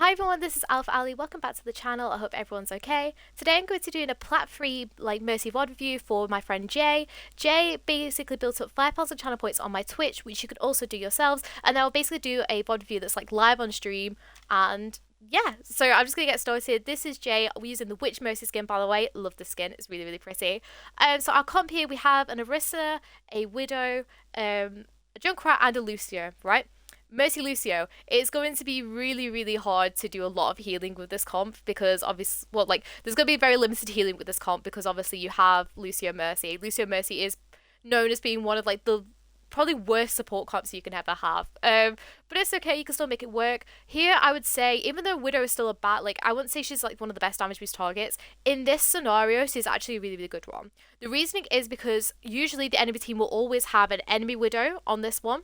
Hi everyone, this is AlphaAli. Welcome back to the channel. I hope everyone's okay. Today I'm going to be doing a plat-free Mercy VOD review for my friend Jay. Jay basically built up 5,000 channel points on my Twitch, which you could also do yourselves, and I'll basically do a VOD review that's live on stream. And yeah, so I'm just gonna get started. This is Jay. We're using the Witch Mercy skin, by the way. Love the skin, it's really pretty. So our comp here, we have an Orisa, a Widow, a Junkrat, and a Lucio, right? Mercy Lucio, it's going to be really hard to do a lot of healing with this comp because obviously, well, there's going to be very limited healing with this comp because obviously you have Lucio Mercy. Lucio Mercy is known as being one of the probably worst support comps you can ever have. But it's okay, you can still make it work. Here, I would say, even though Widow is still a bat, I wouldn't say she's one of the best damage boost targets. In this scenario, she's actually a really good one. The reasoning is because usually the enemy team will always have an enemy Widow on this one.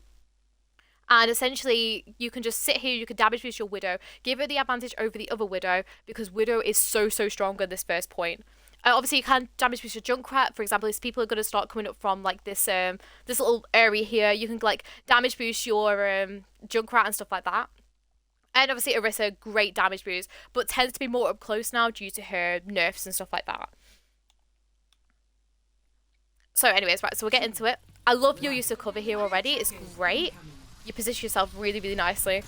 And essentially, you can just sit here, you can damage boost your Widow, give her the advantage over the other Widow, because Widow is so strong at this first point. Obviously, you can damage boost your Junkrat. For example, if people are going to start coming up from this this little area here, you can damage boost your Junkrat and stuff like that. And obviously, Orisa, great damage boost, but tends to be more up close now due to her nerfs and stuff like that. So anyways, right, so we'll get into it. I love your use of cover here already. It's great. You position yourself really nicely.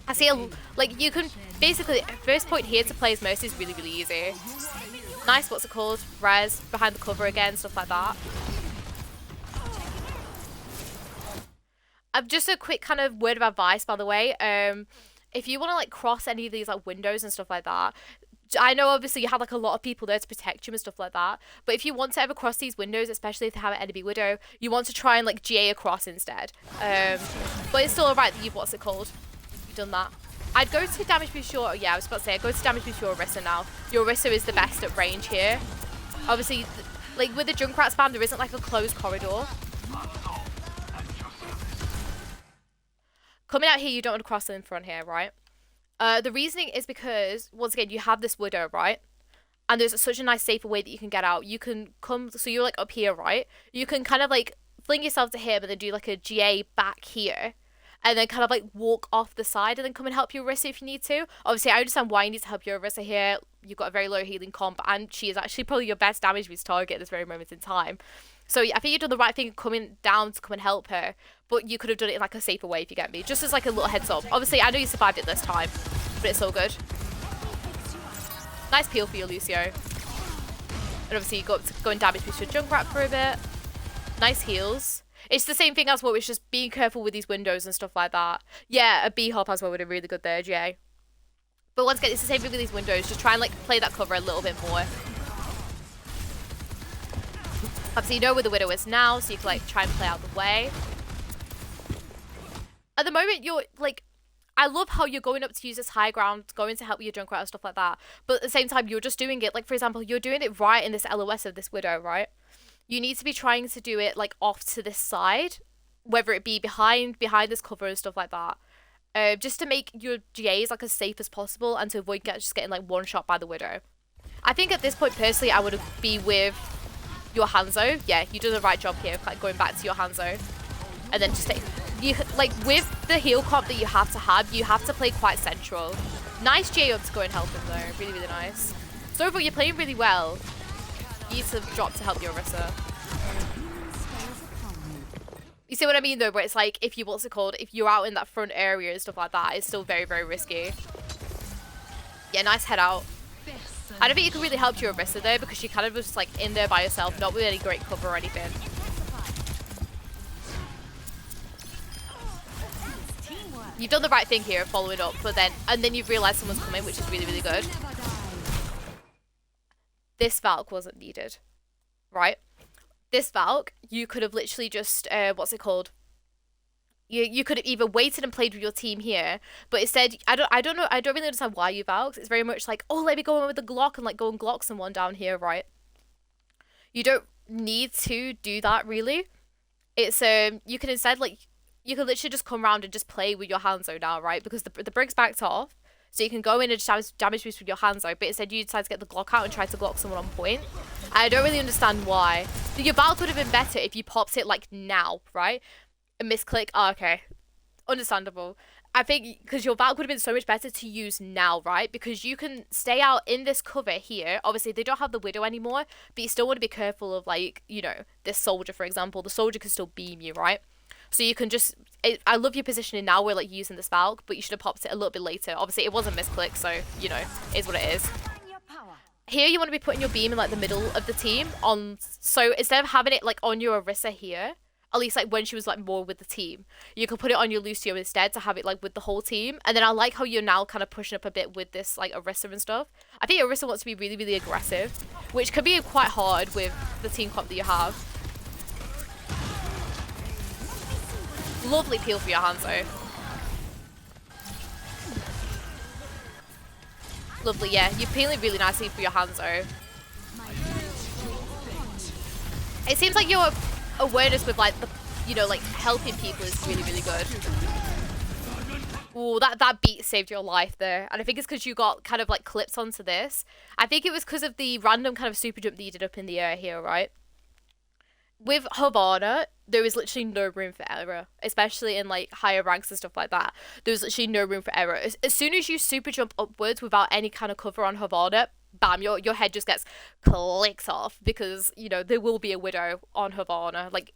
I see you can basically, first point here to play as Mercy is really easy. Nice, what's it called? Res, behind the cover again, stuff like that. Just a quick kind of word of advice, by the way. If you want to cross any of these windows and stuff like that, I know obviously you have a lot of people there to protect you and stuff like that, but if you want to ever cross these windows, especially if they have an enemy Widow, you want to try and GA across instead. But it's still alright that you've, what's it called? You've done that. I'd go to damage boost your, yeah, I was about to say, I'd go to damage boost your Orisa now. Your Orisa is the best at range here. Obviously, with the Junkrat spam, there isn't a closed corridor. Coming out here, you don't want to cross in front here, right? The reasoning is because, once again, you have this Widow, right? And there's such a nice, safer way that you can get out. You can come, so you're up here, right? You can kind of fling yourself to here, but then do a GA back here. And then kind of walk off the side and then come and help your Orisa if you need to. Obviously, I understand why you need to help your Orisa here. You've got a very low healing comp, and she is actually probably your best damage boost target at this very moment in time. So I think you've done the right thing coming down to come and help her, but you could have done it in a safer way if you get me. Just as a little heads up. Obviously, I know you survived it this time, but it's all good. Nice peel for your Lucio. And obviously you got to go and damage boost your Junkrat for a bit. Nice heals. It's the same thing as what was just being careful with these windows and stuff like that. Yeah, a B-hop as well would have really good there, Jay. But once again, it's the same thing with these windows. Just try and play that cover a little bit more. Obviously, you know where the Widow is now, so you can try and play out the way. At the moment, you're I love how you're going up to use this high ground, going to help your Junkrat and stuff like that. But at the same time, you're just doing it, for example, you're doing it right in this LOS of this Widow, right? You need to be trying to do it off to this side, whether it be behind this cover and stuff like that. Just to make your GAs as safe as possible and to avoid just getting one shot by the Widow. I think at this point, personally, I would be with your Hanzo. Yeah, you do the right job here of going back to your Hanzo. And then just you with the heal comp that you have to play quite central. Nice J up to go and help him though. Really nice. So overall, you're playing really well. You need to drop to help your Orisa. You see what I mean though, where it's if you, what's it called, if you're out in that front area and stuff like that, it's still very risky. Yeah, nice head out. I don't think you can really help your Orisa though, because she kind of was just in there by herself, not with any great cover or anything. You've done the right thing here, following up, and then you've realized someone's coming, which is really good. This Valk wasn't needed, right? This Valk, you could have literally just, what's it called? You could have either waited and played with your team here, but instead, I don't know, I don't really understand why you Valks. It's very much oh, let me go in with the Glock and go and Glock someone down here, right? You don't need to do that, really. It's, you can instead, you can literally just come around and just play with your Hanzo now, right? Because the brig's backed off, so you can go in and just damage boost with your Hanzo, but instead you decide to get the Glock out and try to Glock someone on point. I don't really understand why. Your Valk would have been better if you popped it now, right? A misclick. Oh, okay. Understandable. I think because your back would have been so much better to use now, right? Because you can stay out in this cover here. Obviously, they don't have the Widow anymore, but you still want to be careful of, like, you know, this soldier, for example. The soldier can still beam you, right? So you can just... I love your positioning now where, like, using this Valk, but you should have popped it a little bit later. Obviously, it was a misclick, so, you know, it is what it is. Here, you want to be putting your beam in, like, the middle of the team. So instead of having it, like, on your Orisa here... At least, like, when she was, like, more with the team. You could put it on your Lucio instead to have it, like, with the whole team. And then I like how you're now kind of pushing up a bit with this, like, Orisa and stuff. I think Orisa wants to be really, really aggressive, which could be quite hard with the team comp that you have. Lovely peel for your Hanzo. Lovely, yeah. You're peeling really nicely for your Hanzo. It seems like your awareness with, like, the, you know, like, helping people is really, really good. Ooh, that beat saved your life there. And I think it's because you got kind of, like, clips onto this. I think it was because of the random kind of super jump that you did up in the air here, right? With Havana, there is literally no room for error, especially in, like, higher ranks and stuff like that. There's literally no room for error. As soon as you super jump upwards without any kind of cover on Havana, bam, your head just gets clicked off because, you know, there will be a Widow on Havana. Like,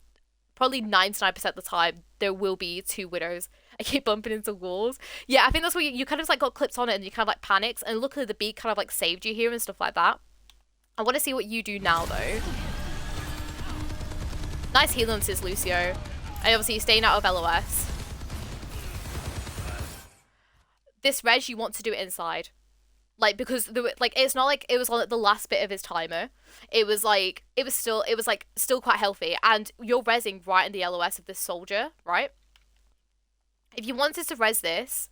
probably 99% of the time, there will be 2 Widows. I keep bumping into walls. Yeah, I think that's what you kind of, like, got clips on it and you kind of, like, panics. And luckily, the beat kind of, like, saved you here and stuff like that. I want to see what you do now, though. Nice heal onto his Lucio. And obviously, you're staying out of LOS. This res, you want to do it inside. Like, because it's not like it was on the last bit of his timer. It was like still quite healthy, and you're rezzing right in the LOS of this soldier, right? If you wanted to res this,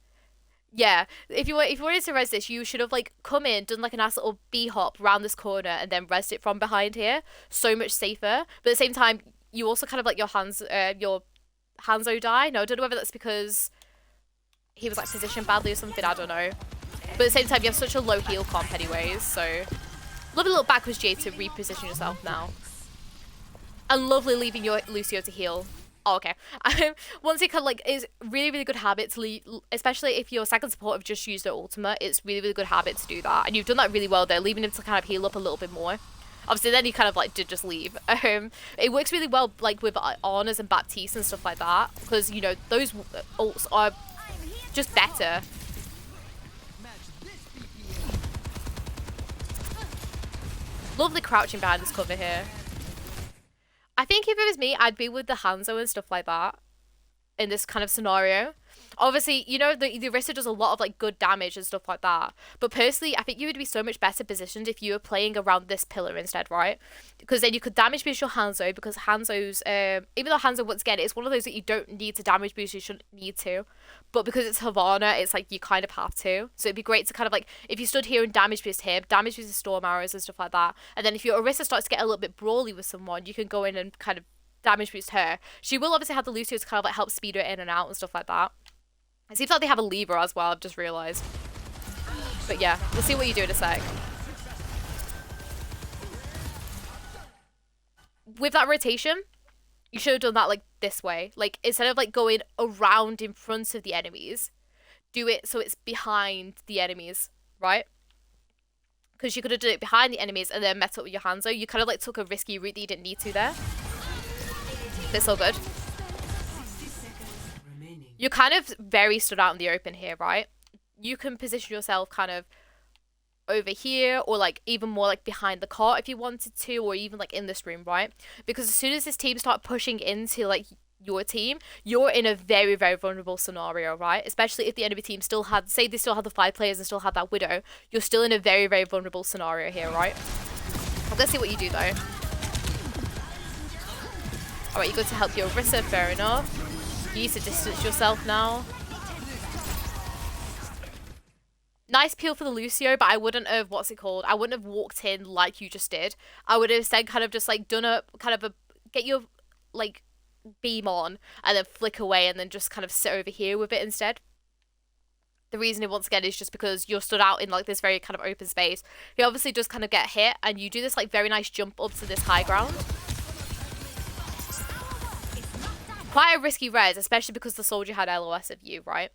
yeah, if you wanted to res this, you should have, like, come in, done, like, a nice little B hop around this corner, and then resed it from behind here. So much safer. But at the same time, you also kind of, like, your Hanzo die. No, I don't know whether that's because he was, like, positioned badly or something. I don't know. But at the same time, you have such a low heal comp anyways, so... Lovely little backwards J to reposition yourself now. And lovely leaving your Lucio to heal. Oh, okay. Once it kind of, like, is really, really good habit to leave, especially if your second support have just used their ultimate, it's really, really good habit to do that. And you've done that really well there, leaving him to kind of heal up a little bit more. Obviously, then he kind of, like, did just leave. It works really well, like, with Honors and Baptiste and stuff like that, because, you know, those ults are just better. Lovely crouching behind this cover here. I think if it was me, I'd be with the Hanzo and stuff like that in this kind of scenario. Obviously, you know, the Orisa does a lot of, like, good damage and stuff like that. But personally, I think you would be so much better positioned if you were playing around this pillar instead, right? Because then you could damage boost your Hanzo, because Hanzo's, even though Hanzo, once again, it's one of those that you don't need to damage boost, you shouldn't need to. But because it's Havana, it's like you kind of have to. So it'd be great to kind of, like, if you stood here and damage boost him, damage boost his storm arrows and stuff like that. And then if your Orisa starts to get a little bit brawly with someone, you can go in and kind of damage boost her. She will obviously have the Lucio to kind of, like, help speed her in and out and stuff like that. It seems like they have a lever as well, I've just realised. But yeah, we'll see what you do in a sec. With that rotation, you should have done that, like, this way. Like, instead of, like, going around in front of the enemies, do it so it's behind the enemies, right? Because you could have done it behind the enemies and then met up with your Hanzo. You kind of, like, took a risky route that you didn't need to there. It's all good. You're kind of very stood out in the open here, right? You can position yourself kind of over here, or, like, even more, like, behind the cart if you wanted to, or even, like, in this room, right? Because as soon as this team start pushing into, like, your team, you're in a very, very vulnerable scenario, right? Especially if the enemy team still had, say they still had the 5 players and still had that Widow, you're still in a very, very vulnerable scenario here, right? Let's see what you do, though. Alright, you're good to help your Orisa, fair enough. You need to distance yourself now. Nice peel for the Lucio, but I wouldn't have, what's it called? I wouldn't have walked in like you just did. I would have instead kind of just, like, done a, kind of a, get your, like, beam on, and then flick away, and then just kind of sit over here with it instead. The reason, once again, is just because you're stood out in, like, this very kind of open space. He obviously does kind of get hit, and you do this, like, very nice jump up to this high ground. quite a risky res, especially because the soldier had LOS of you, right?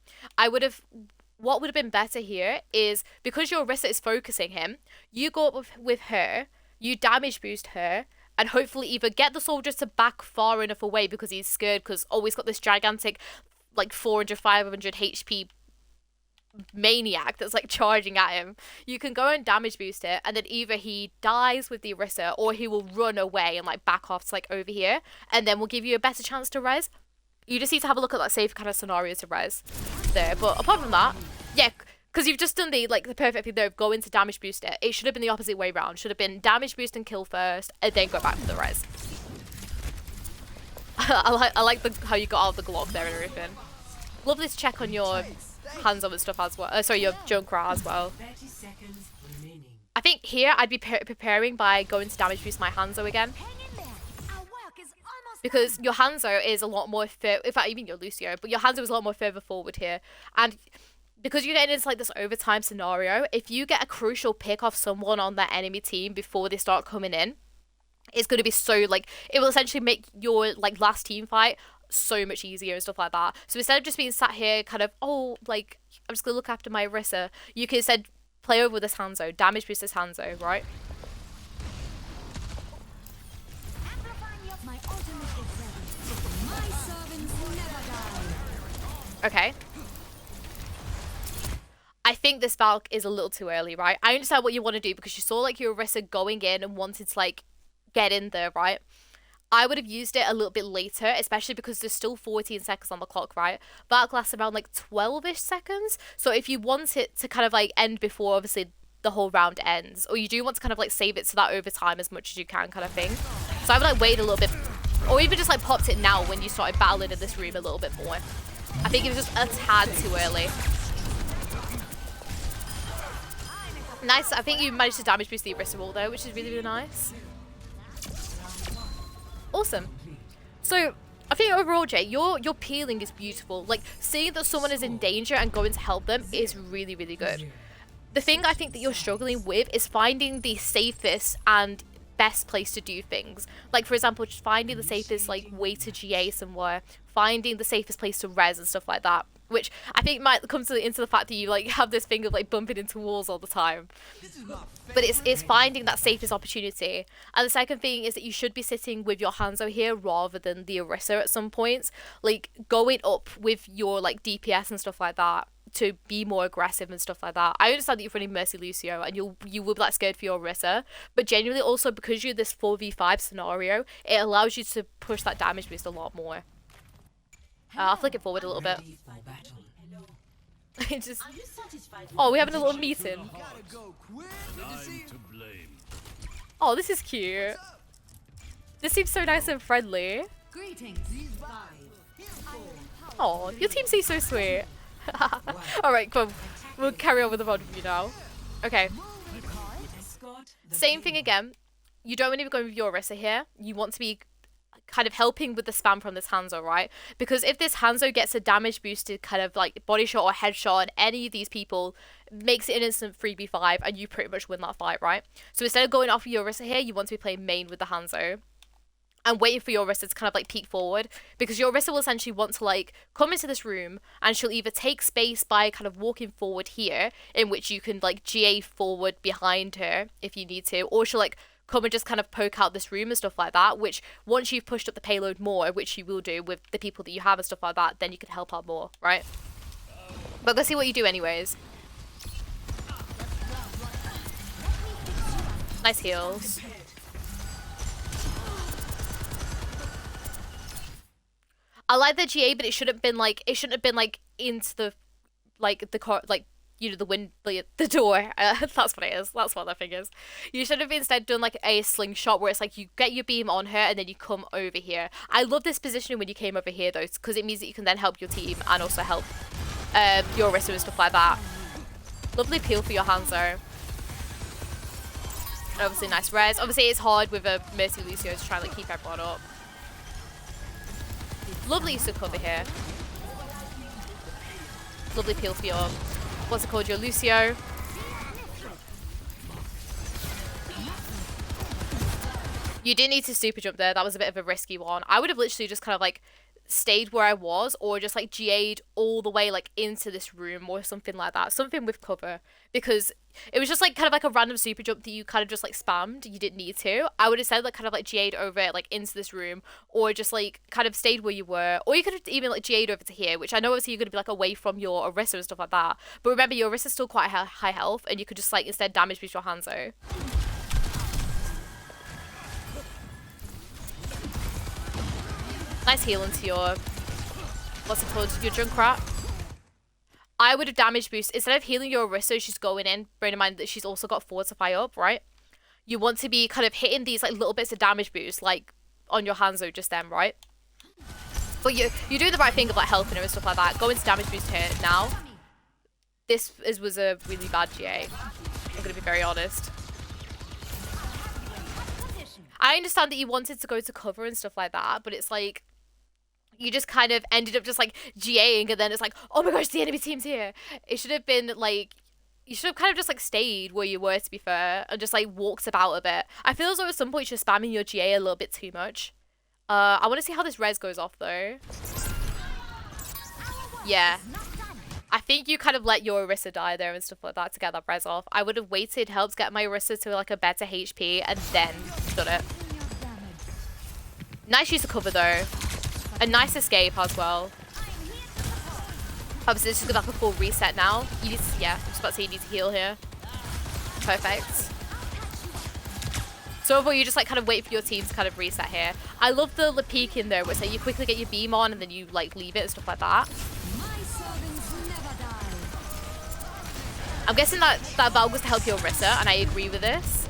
What would have been better here is, because your Orisa is focusing him, you go up with her, you damage boost her, and hopefully either get the soldier to back far enough away because he's scared, because he's got this gigantic, like 400, 500 HP maniac that's like charging at him. You can go and damage boost it, and then either he dies with the Orisa or he will run away and like back off to like over here, and then we'll give you a better chance to res. You just need to have a look at that safe kind of scenario to res there. But apart from that, yeah, because you've just done the perfect thing there of going to damage boost it. It should have been the opposite way around. Should have been damage boost and kill first, and then go back for the res. I like how you got out of the Glock there and everything. Love this check on your Hanzo and stuff as well. Sorry, your Junkrat as well. I think here I'd be preparing by going to damage boost my Hanzo again. Because your Hanzo is a lot more in fact, even your Lucio, but your Hanzo is a lot more further forward here. And because you're getting into like this overtime scenario, if you get a crucial pick off someone on that enemy team before they start coming in, it's going to be so like, it will essentially make your like last team fight so much easier and stuff like that. So instead of just being sat here kind of, oh, like, I'm just going to look after my Orisa, you can instead play over this Hanzo, damage boost this Hanzo, right? Okay. I think this Valk is a little too early, right? I understand what you want to do because you saw like your Orisa going in and wanted to like get in there, right? I would have used it a little bit later, especially because there's still 14 seconds on the clock, right? Valk lasts around like 12-ish seconds. So if you want it to kind of like end before obviously the whole round ends, or you do want to kind of like save it to that overtime as much as you can kind of thing. So I would like wait a little bit, or even just like popped it now when you started battling in this room a little bit more. I think it was just a tad too early. Nice, I think you managed to damage boost the Orisa wall though, which is really, really nice. Awesome. So, I think overall, Jay, your peeling is beautiful. Like, seeing that someone is in danger and going to help them is really, really good. The thing I think that you're struggling with is finding the safest and best place to do things. Like, for example, just finding the safest, like, way to GA somewhere. Finding the safest place to res and stuff like that. Which I think might come into the fact that you, like, have this thing of, like, bumping into walls all the time. But it's finding that safest opportunity. And the second thing is that you should be sitting with your Hanzo here rather than the Orisa at some points. Like, going up with your, like, DPS and stuff like that to be more aggressive and stuff like that. I understand that you're running Mercy Lucio and you will be, like, scared for your Orisa. But genuinely also, because you're this 4v5 scenario, it allows you to push that damage boost a lot more. I'll flick it forward a little bit. Just... Oh, we're having a little meeting. Oh, this is cute. This seems so nice and friendly. Oh, your team seems so sweet. Alright, come. We'll carry on with the VOD review now. Okay. Same thing again. You don't want to be going with your Orisa here. You want to be kind of helping with the spam from this Hanzo, right? Because if this Hanzo gets a damage boosted kind of like body shot or headshot on any of these people, makes it an instant 3v5 and you pretty much win that fight, right? So instead of going off your Orisa here, you want to be playing main with the Hanzo and waiting for your Orisa to kind of like peek forward, because your Orisa will essentially want to like come into this room and she'll either take space by kind of walking forward here, in which you can like GA forward behind her if you need to, or she'll like come and just kind of poke out this room and stuff like that, which once you've pushed up the payload more, which you will do with the people that you have and stuff like that, then you can help out more, right? But let's see what you do anyways. Nice heals. I like the GA, but it shouldn't have been like into the the door. That's what it is. That's what that thing is. You should have instead done like a slingshot where it's like you get your beam on her and then you come over here. I love this positioning when you came over here though, because it means that you can then help your team and also help your Orisa and stuff like that. Lovely peel for your Hanzo. And obviously nice res. Obviously it's hard with a Mercy Lucio to try and like keep everyone up. Lovely use of cover here. Lovely peel for your, what's it called, your Lucio. You didn't need to super jump there. That was a bit of a risky one. I would have literally just kind of like stayed where I was, or just like GA'd all the way like into this room or something like that. Something with cover, because it was just like kind of like a random super jump that you kind of just like spammed. You didn't need to. I would have said like kind of like GA'd over it like into this room, or just like kind of stayed where you were, or you could have even like GA'd over to here, which I know obviously you're gonna be like away from your Orisa and stuff like that. But remember, your Orisa's still quite high health, and you could just like instead damage boost your Hanzo. Nice heal into your, what's it called, your Junkrat. I would have damage boost, instead of healing your Orisa, she's going in, bearing in mind that she's also got Fortify up, right? You want to be kind of hitting these like little bits of damage boost, like on your Hanzo just then, right? But you do the right thing of like helping her and stuff like that. Go into damage boost here now. This was a really bad GA. I'm gonna be very honest. I understand that you wanted to go to cover and stuff like that, but it's like, you just kind of ended up just like GAing, and then it's like, oh my gosh, the enemy team's here. It should have been like, you should have kind of just like stayed where you were, to be fair, and just like walked about a bit. I feel as though at some point you're spamming your GA a little bit too much. I want to see how this res goes off though. Yeah. I think you kind of let your Orisa die there and stuff like that to get that res off. I would have waited, helped get my Orisa to like a better HP, and then done it. Nice use of cover though. A nice escape as well. Obviously, this is like a full reset now. You need to, yeah, I'm just about to say you need to heal here. Perfect. So overall, you just like kind of wait for your team to kind of reset here. I love the peek in there where it's like you quickly get your beam on and then you like leave it and stuff like that. I'm guessing that Valve was to help your Orisa, and I agree with this.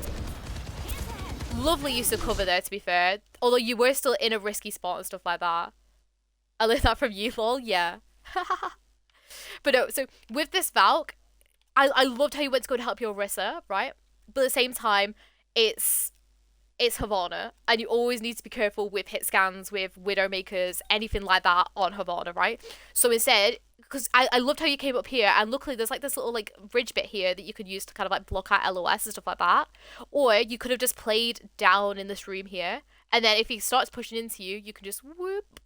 Lovely use of cover there, to be fair. Although you were still in a risky spot and stuff like that. I learned that from you, lol. Yeah. But no, so with this Valk, I loved how you went to go and help your Orisa, right? But at the same time, it's Havana, and you always need to be careful with hit scans, with Widowmakers, anything like that on Havana, right? So instead, because I loved how you came up here, and luckily there's like this little like bridge bit here that you could use to kind of like block out LOS and stuff like that. Or you could have just played down in this room here, and then if he starts pushing into you, you can just whoop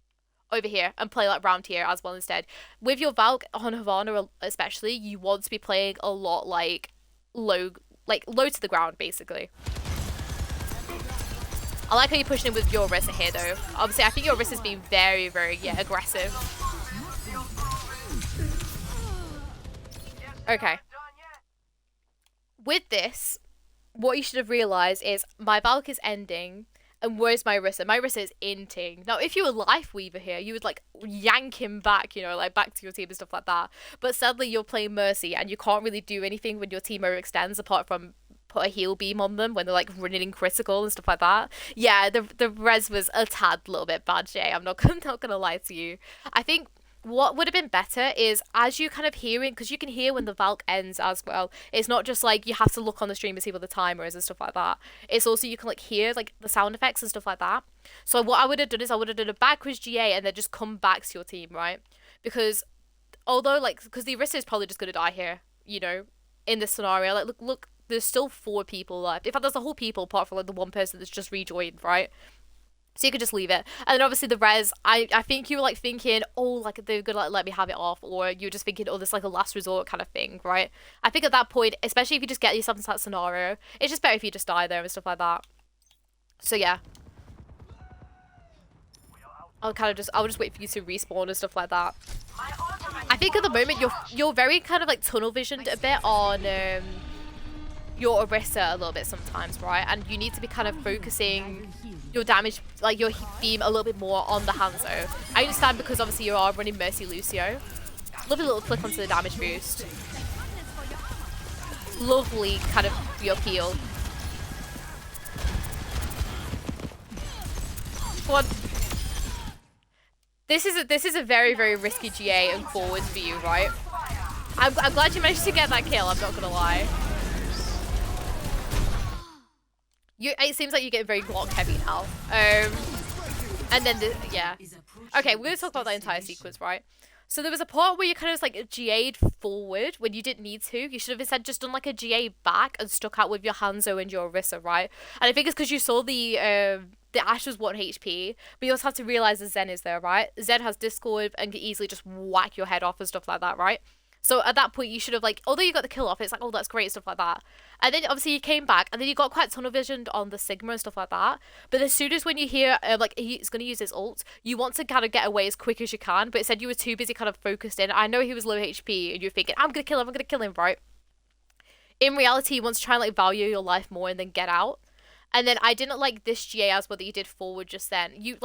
over here and play like round here as well instead. With your Valk on Havana especially, you want to be playing a lot like low to the ground basically. I like how you're pushing in with your Orisa here though. Obviously I think your Orisa's being very, very aggressive. Okay. With this, what you should have realised is my Valk is ending, and where's my Orisa? My Orisa is inting. Now, if you were Life Weaver here, you would like yank him back, you know, like back to your team and stuff like that. But sadly, you're playing Mercy, and you can't really do anything when your team overextends apart from put a heal beam on them when they're like running in critical and stuff like that. Yeah, the res was a tad little bit bad, Jay. I'm not gonna lie to you. I think what would have been better is as you kind of hearing, because you can hear when the Valk ends as well. It's not just like you have to look on the stream and see what the timer is and stuff like that. It's also you can like hear like the sound effects and stuff like that. So what I would have done is I would have done a backwards GA and then just come back to your team, right? Because although like, because the Orisa is probably just gonna die here, you know, in this scenario. Like look, there's still 4 people left. In fact, there's a whole people apart from like the one person that's just rejoined, right? So you could just leave it. And then obviously the res, I think you were like thinking, oh, like they're gonna like let me have it off, or you're just thinking, oh, this is like a last resort kind of thing, right? I think at that point, especially if you just get yourself into that scenario, it's just better if you just die there and stuff like that. So yeah. I'll just wait for you to respawn and stuff like that. I think at the moment you're very kind of like tunnel visioned a bit on your Orisa a little bit sometimes, right? And you need to be kind of focusing your damage, like your beam a little bit more on the Hanzo. I understand because obviously you are running Mercy Lucio. Lovely little click onto the damage boost. Lovely kind of your peel. Come on. This is a very, very risky GA and forward for you, right? I'm glad you managed to get that kill, I'm not gonna lie. It seems like you're getting very Glock heavy now. And then, yeah. Okay, we're going to talk about that entire sequence, right? So there was a part where you kind of like GA'd forward when you didn't need to. You should have instead just done like a GA back and stuck out with your Hanzo and your Orisa, right? And I think it's because you saw the the Ashe was 1 HP, but you also have to realize that Zen is there, right? Zen has Discord and can easily just whack your head off and stuff like that, right? So at that point, you should have, like, although you got the kill off, it's like, oh, that's great, stuff like that. And then obviously you came back, and then you got quite tunnel visioned on the Sigma and stuff like that. But as soon as when you hear, like, he's going to use his ult, you want to kind of get away as quick as you can. But it said you were too busy kind of focused in. I know he was low HP, and you're thinking, I'm going to kill him, right? In reality, you want to try and, like, value your life more and then get out. And then I didn't like this GA as well that you did forward just then. You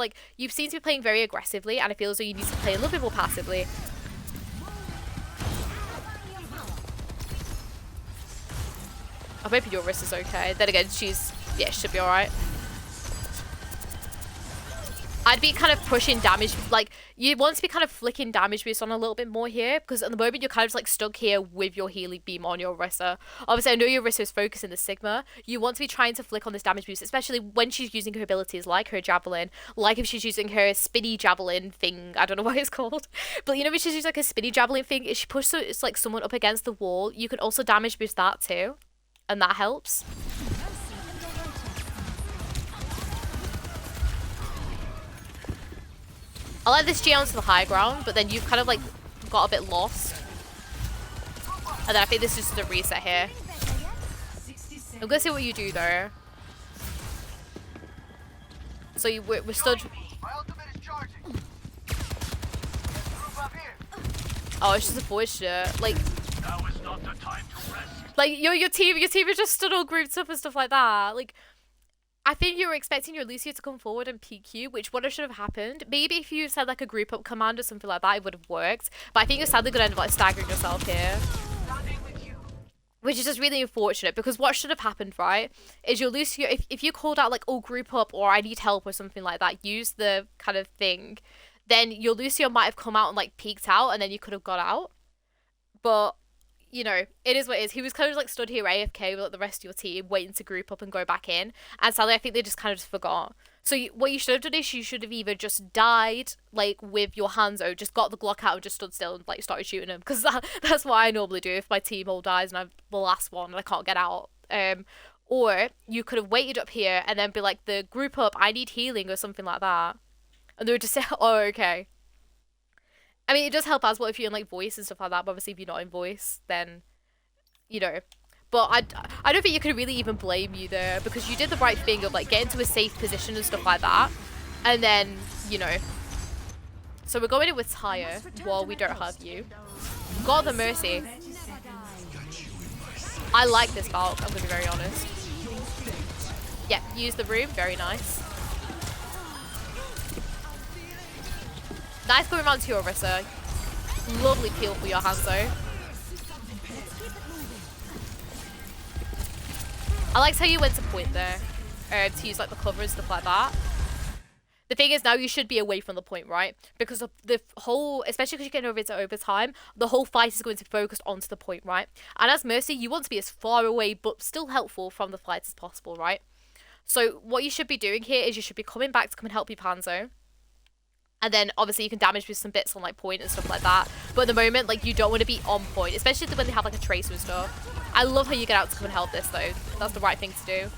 seem to be playing very aggressively, and I feel as though you need to play a little bit more passively. I'm hoping your wrist is okay. Then again, she should be alright. I'd be kind of pushing damage, like, you want to be kind of flicking damage boost on a little bit more here, because at the moment you're kind of just, like, stuck here with your healing beam on your Orisa. Obviously, I know your Orisa is focusing the Sigma. You want to be trying to flick on this damage boost, especially when she's using her abilities, like her Javelin, like if she's using her spinny Javelin thing, I don't know what it's called, but you know when she's using, like, a spinny Javelin thing, if she pushes, like, someone up against the wall, you can also damage boost that too, and that helps. I let this G onto the high ground, but then you've kind of, like, got a bit lost. And then I think this is just a reset here. I'm gonna see what you do though. So we're stood. Oh, it's just a voice shit. Like your team is just stood all grouped up and stuff like that. Like, I think you were expecting your Lucio to come forward and peek you, which would have should have happened. Maybe if you said like a group up command or something like that, it would have worked. But I think you're sadly gonna end up like staggering yourself here. Which is just really unfortunate, because what should have happened, right, is your Lucio, if you called out like, oh, group up, or I need help or something like that, use the kind of thing, then your Lucio might have come out and like peeked out, and then you could have got out. But you know, it is what it is. He was kind of like stood here AFK with like the rest of your team, waiting to group up and go back in. And sadly, I think they just kind of just forgot. So what you should have done is you should have either just died like with your hands, just got the Glock out and just stood still and like started shooting them. Because that's what I normally do if my team all dies and I'm the last one and I can't get out. Or you could have waited up here and then be like, the group up, I need healing or something like that. And they would just say, oh, okay. I mean, it does help as well if you're in, like, voice and stuff like that, but obviously if you're not in voice, then, you know. But I don't think you could really even blame you there, because you did the right thing of, like, getting to a safe position and stuff like that, and then, you know. So we're going in with Tyre while we don't have you. Got the Mercy. I like this Valk, I'm going to be very honest. Yeah, use the room, very nice. Nice going around to your Orisa. Lovely peel for your Hanzo. I liked how you went to point there. To use like the cover and stuff like that. The thing is now you should be away from the point, right? Because of the whole, especially because you're getting over into overtime, the whole fight is going to be focused onto the point, right? And as Mercy, you want to be as far away but still helpful from the fight as possible, right? So what you should be doing here is you should be coming back to come and help your Hanzo. And then obviously you can damage with some bits on like point and stuff like that. But at the moment, like, you don't want to be on point, especially when they have like a tracer and stuff. I love how you get out to come and help this though. That's the right thing to do.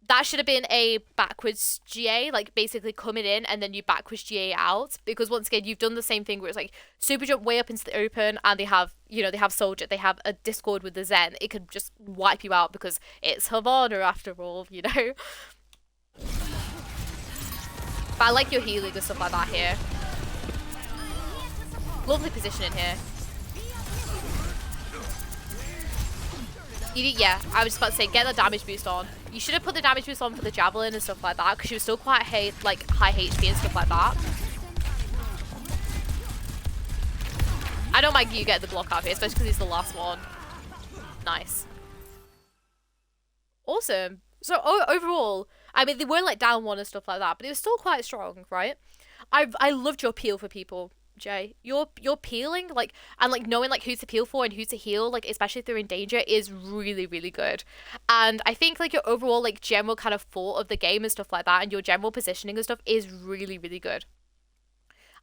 That should have been a backwards GA, like basically coming in and then you backwards GA out. Because once again, you've done the same thing where it's like super jump way up into the open and they have, you know, they have Soldier, they have a Discord with the Zen. It could just wipe you out because it's Havana after all, you know. But I like your healing and stuff like that here. Lovely positioning here. Yeah, I was just about to say, get the damage boost on. You should have put the damage boost on for the Javelin and stuff like that, because she was still quite high HP and stuff like that. I don't mind you getting the block out here, especially because he's the last one. Nice. Awesome. So overall, I mean, they were like down one and stuff like that, but it was still quite strong, right? I loved your peel for people, Jay. Your peeling, like, and like knowing like who to peel for and who to heal, like especially if they're in danger, is really, really good. And I think like your overall like general kind of thought of the game and stuff like that, and your general positioning and stuff is really, really good.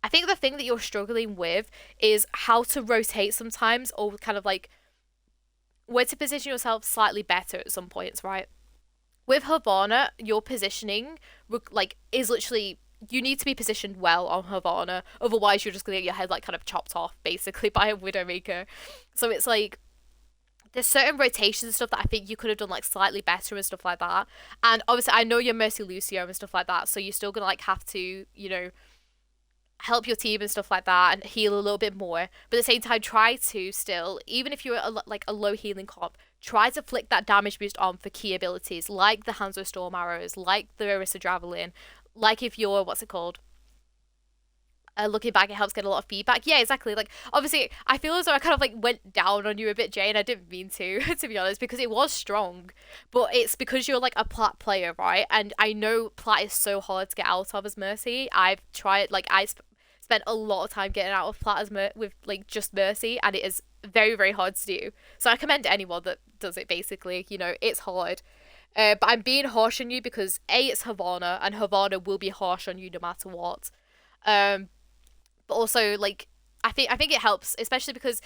I think the thing that you're struggling with is how to rotate sometimes, or kind of like where to position yourself slightly better at some points, right? with Havana, your positioning like is literally, you need to be positioned well on Havana, otherwise you're just gonna get your head like kind of chopped off basically by a Widowmaker. So it's like there's certain rotations and stuff that I think you could have done like slightly better and stuff like that. And obviously I know you're Mercy Lucio and stuff like that, so you're still gonna like have to, help your team and stuff like that and heal a little bit more. But at the same time, try to still, even if you're like a low healing comp, try to flick that damage boost on for key abilities like the Hanzo Storm Arrows, like the Orisa Javelin, like if you're, what's it called? Looking back, it helps get a lot of feedback. Yeah, exactly. Like, obviously, I feel as though I kind of like went down on you a bit, Jay, and I didn't mean to, to be honest, because it was strong. But it's because you're like a plat player, right? And I know plat is so hard to get out of as Mercy. I've tried, like, spent a lot of time getting out of plat as with like just Mercy, and it is very, very hard to do. So I commend anyone that does it. Basically, it's hard. But I'm being harsh on you because it's Havana, and Havana will be harsh on you no matter what. Um, but also like I think it helps, especially because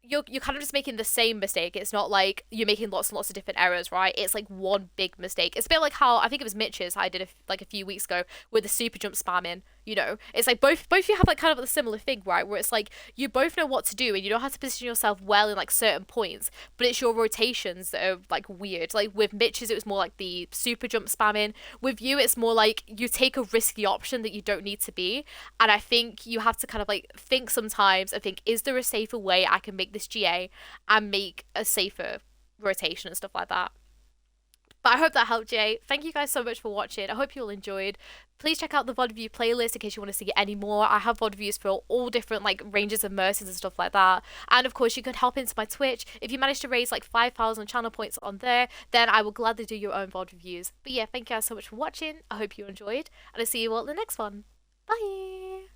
you're kind of just making the same mistake. It's not like you're making lots and lots of different errors, right? It's like one big mistake. It's a bit like how I think it was Mitch's I did like a few weeks ago with the super jump spamming. It's like both you have like kind of a similar thing, right? Where it's like you both know what to do and you know how to position yourself well in like certain points, but it's your rotations that are like weird. Like with Mitch's, it was more like the super jump spamming. With you, it's more like you take a risky option that you don't need to be. And I think you have to kind of like think sometimes and think, is there a safer way I can make this GA and make a safer rotation and stuff like that? But I hope that helped, Jay. Thank you guys so much for watching. I hope you all enjoyed. Please check out the VOD review playlist in case you want to see any more. I have VOD reviews for all different like ranges of mercies and stuff like that. And of course, you can help into my Twitch. If you manage to raise like 5,000 channel points on there, then I will gladly do your own VOD reviews. But yeah, thank you guys so much for watching. I hope you enjoyed, and I'll see you all in the next one. Bye!